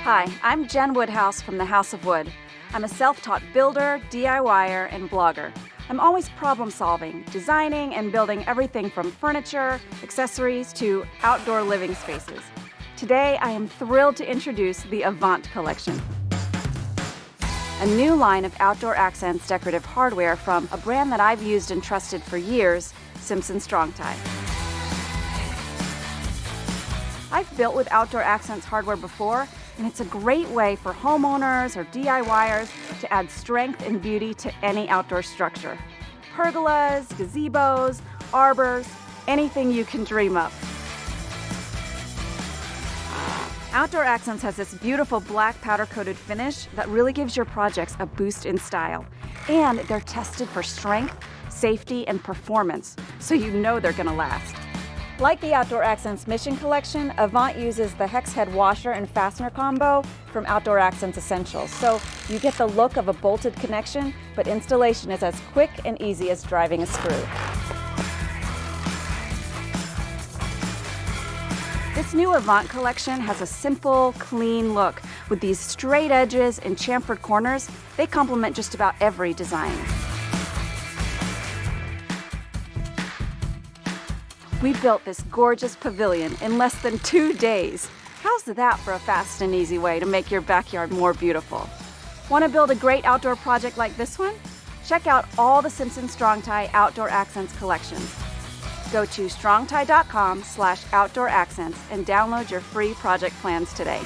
Hi, I'm Jen Woodhouse from the House of Wood. I'm a self-taught builder, DIYer, and blogger. I'm always problem-solving, designing and building everything from furniture, accessories, to outdoor living spaces. Today, I am thrilled to introduce the Avant Collection, a new line of outdoor accents decorative hardware from a brand that I've used and trusted for years, Simpson Strong-Tie. I've built with outdoor accents hardware before, and it's a great way for homeowners or DIYers to add strength and beauty to any outdoor structure. Pergolas, gazebos, arbors, anything you can dream of. Outdoor Accents has this beautiful black powder-coated finish that really gives your projects a boost in style. And they're tested for strength, safety, and performance, so you know they're gonna last. Like the Outdoor Accents Mission Collection, Avant uses the hex head washer and fastener combo from Outdoor Accents Essentials. So you get the look of a bolted connection, but installation is as quick and easy as driving a screw. This new Avant collection has a simple, clean look. With these straight edges and chamfered corners, they complement just about every design. We built this gorgeous pavilion in less than 2 days. How's that for a fast and easy way to make your backyard more beautiful? Want to build a great outdoor project like this one? Check out all the Simpson Strong-Tie Outdoor Accents collections. Go to strongtie.com/outdoor accents and download your free project plans today.